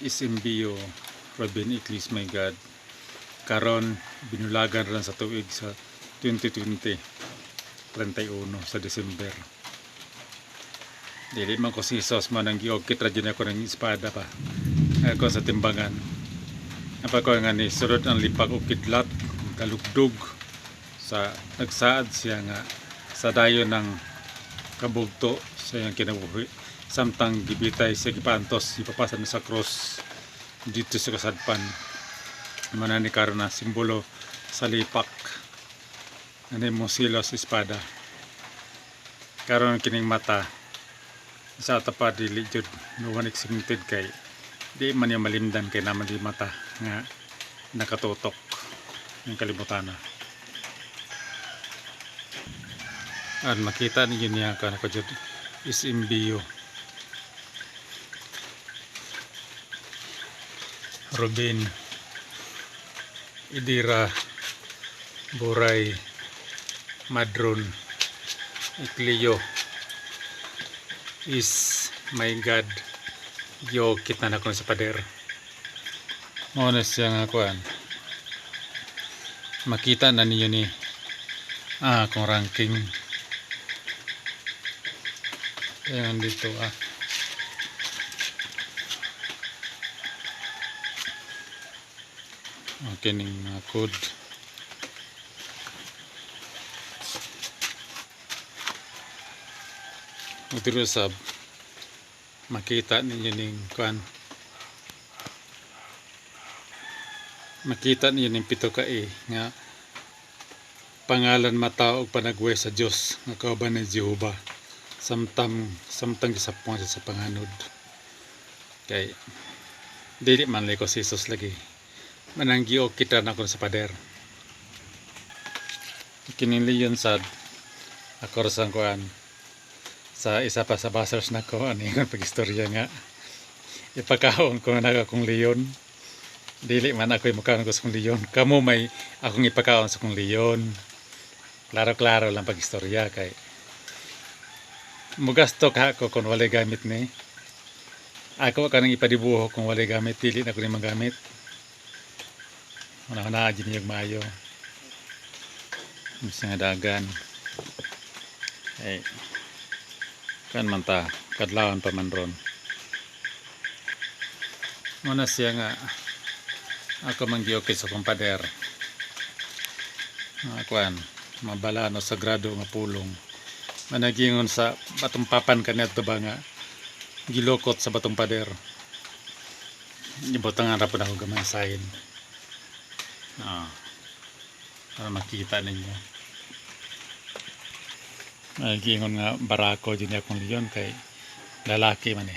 SMBO Robin Eclipse, my God, karon binulagan ran sa tuig sa 2020 31 sa December. Dili man ko si sos man ang giogkit ra dyan ako ng espada pa ako sa timbangan. Apa ko nga ni surod ang lipak o kidlat kalugdog sa nagsaad siya nga sa dayon ng kabugto sa iyang kinabuhi, samtang gibitay sa gipantos ipapasan na sa cross dito sa kasadpan. Manani karon na simbolo sa lipak ani mo silos espada. Karon kining mata sa tapad dili jud no one exempted kay di man niya malimdan kay naman di mata nga nakatutok ng kalibutan na. At makita ninyo niya ka nako jud SMBO Robin Idira Buray Madron Iklio is my God. Yo kita na ko sa pader. Muna siya nga kuan. Makita na niyo ni akong ranking. Ayan dito okay ning mga code. Utiro sab makita ninyo ning kuan. Makita ninyo ning pito ka nga pangalan matao ug panagway sa Dios nga kauban ni Jehova. Samtang gisapon sa panganod. Kay dili man lay ko si Jesus lagi. Mananggiyo kita na ko sa pader. Kiniliyon sad ako sa kuan. Sa isa pa sa basers na ko ani ang pagistorya nga ipakaon ko na akong leon. Dili man ako mukhaon ko sa kong leon, kamo may akong ipakaon sa kong leon. Klaro lang pagistorya kay mugasto ka ako kung walay gamit ni ako kanang ipadibuho kung walay gamit, dili na ko ni magamit. Una dyan yung mayo sa nga dagan ay kan man ta kadlawan pa man ron. Muna siya nga ako manggiyokit sa kumpader kuan mabala no sagrado nga pulong managingon sa batong papan kaniya to ba nga gilokot sa batong pader. Ibutangan ra po na ako gamay sahin para makita ninyo. Nagingon nga barako dyan akong leon kay lalaki man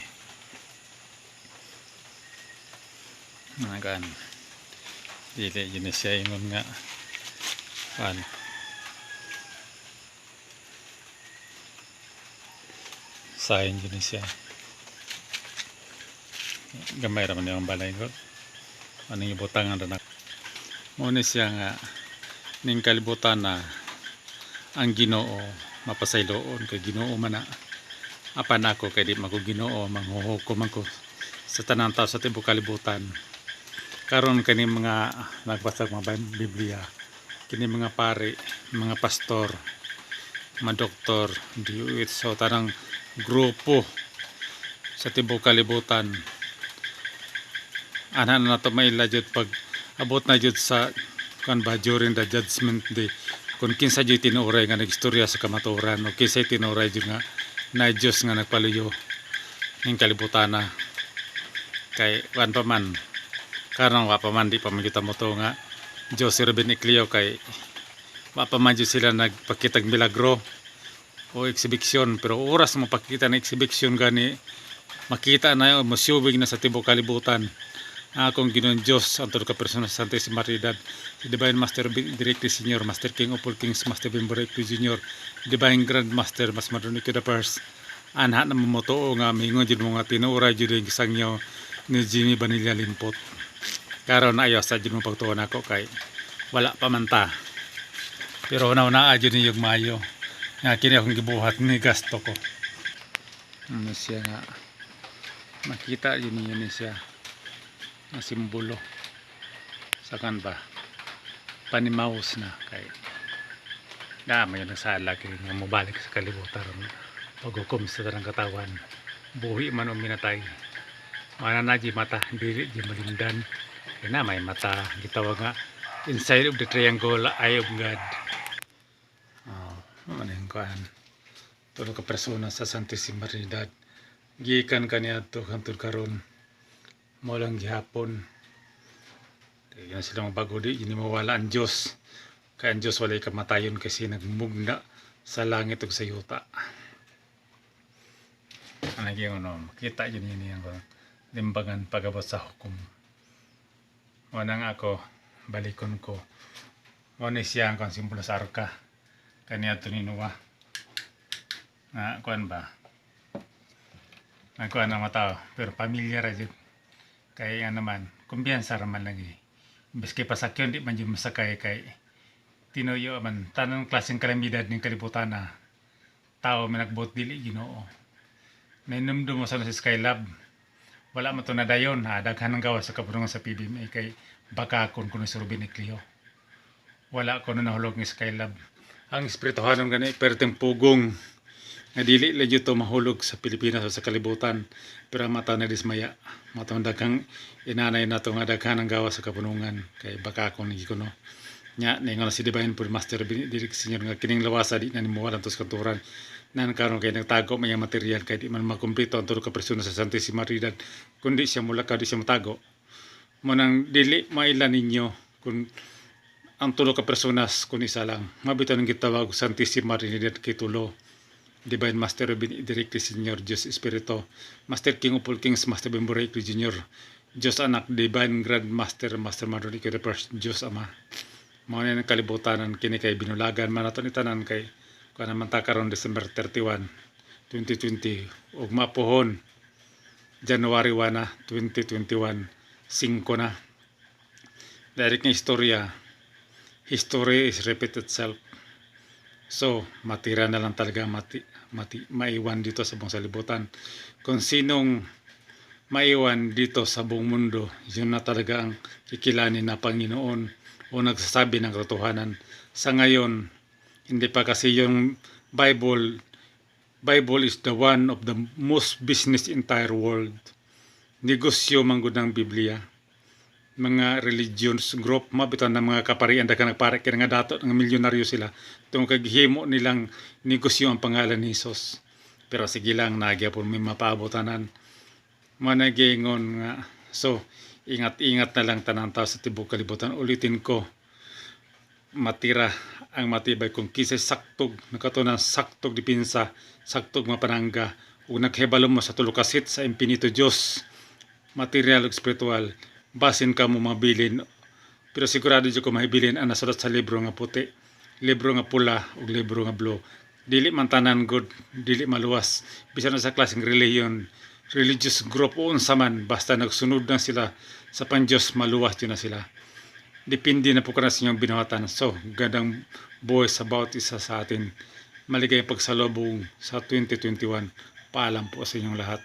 nagan dili dyan siya ingon nga ano sahin dyan siya gamay raman yung balay ko anong ibutangan rin ako. Muna siya nga ning kalibutan na ang Ginoo mapasayloon kay Ginoo man na apan ako kay di mago Ginoo manghuhukom ako sa tanang tao sa tibuok kalibutan. Karon kani mga nagbasa mga Biblia, kini mga pari, mga pastor, mga doktor, diuit sa tanang grupo sa tibuok kalibutan. Ana na to may jud pag abot na jud sa kan ba during the judgment day kung kinsa jud tinuray nga nagistorya sa kamaturan o kinsa tinuray jud nga na Dios nga nagpaluyo ning kalibutan na kay wan pa man karon wa pa man di pa makita mo to nga Dios si Robin Eclipse kay wa pa man jud sila nagpakitag milagro o exhibition, pero oras mo pakita na exhibition gani makita na mosyubig na sa tibuok kalibutan akong Ginoong Diyos antod ka persona sa Santísima Trinidad, si Divine Master Director Senior, Master King of all Kings, Master Bimborek Junior, Divine Grand Master Mas Madronica the First. Anha na mamotoo nga mingon jud mga tinuray jud yung gisangyaw ni Jimmy Vanilla Limpot. Karon ayo sa jud mo pagtuon ako kay wala pa man ta. Pero una jud ni yung mayo. Nga kini akong gibuhat ni gasto ko. Ano siya nga makita jud niyo ni siya. na simbolo sa kan ba panimaus na kay may nagsala kay nga mobalik sa kalibutan paghukom sa tarang katawan buhi man o minatay mana na di mata dili di malindan kay na may mata gitawag nga inside of the triangle eye of God. Ano yung kuan tulo ka persona sa Santissima Trinidad gikan kaniya to hangtod karon mo lang gihapon yan sila mga bago di yun mawala ang Diyos kaya ang Diyos walay kamatayon kasi nagmugna sa langit ug sa yuta. Ano yung makita yun yung limbangan pagabot sa hukom wanang ako balikon ko wala siya ang simbolo sa arka kaniya to ninuwa nga kuan ba kuan ang matao pero pamilya ra jud kay nga naman kumbiyansa ra man lagi biski pasakyon di man jud masakay kay tinuyo man tanang klaseng kalamidad ning kalibutan na tao may nagbot dili Ginoo may numdum mo sa Skylab wala mo to na dayon daghan ang gawas sa kapulungan sa PBMA kay baka kon kuno si Ruben Eclio wala ko na nahulog ng Skylab ang espirituhanon gani perteng pugong nga dili legit to mahulog sa Pilipinas o sa kalibutan pero mata na dismaya matong daghang inanay nato nga daghan ang gawas sa kapulungan kay baka kon gikuno nya ningon si Divine Pure Master Benedict Senior nga kining lawasa di na nimuwalan tos kanturan nan karon kay nagtago may material kay di man makumpleto ang tulo ka persona sa Santissima Trinidad kundi siya mula ka di siya matago mo nang dili mailan ninyo kun ang tulo ka personas kun isa lang mabitaw ng gitawag Santissima Trinidad kay tulo Divine Master Benedict Senior Diyos Espiritu Master King of all Kings Master Bemburay Junior Diyos Anak Divine Grand Master Master Madrid kay First Diyos Ama mao na ng kalibutanan kini kay binulagan man naton itanan kay kuan man ta karon December 31 2020 ug mapuhon January 1 na 2021 5 na direct nga istorya history is repeat itself so matira na lang talaga maiwan dito sa buong salibutan kung sinong maiwan dito sa buong mundo yun na talaga ang kikilanin na Panginoon o nagsasabi ng katotohanan sa ngayon hindi pa kasi yung Bible is the one of the most business entire world negosyo manggod ng Biblia mga religions group mabitan ng mga kaparian daghang nagpare kay nga dato nga milyonaryo sila tungod kay gihimo nilang negosyo ang pangalan ni Hesus pero sige lang nagyapon may mapaabutanan managingon nga so ingat-ingat na lang tanang tao sa tibok kalibutan ulitin ko matira ang matibay kung kisay saktog nakatunan saktog dipinsa saktog mapanangga ug naghibalo mo sa tulo ka sit sa impinito Dios material ug spiritual basin ka mo mabilin pero sigurado jud ko mahibilin ang nasulat sa libro nga puti libro nga pula ug libro nga blue dili man tanan good dili maluwas bisan sa klaseng religion religious group o unsa man basta nagsunod na sila sa Pandios maluwas yun na sila depende na po ka na sa inyong binuhatan so gandang voice about isa sa atin maligayang pagsalubong sa 2021 paalam po sa inyong lahat.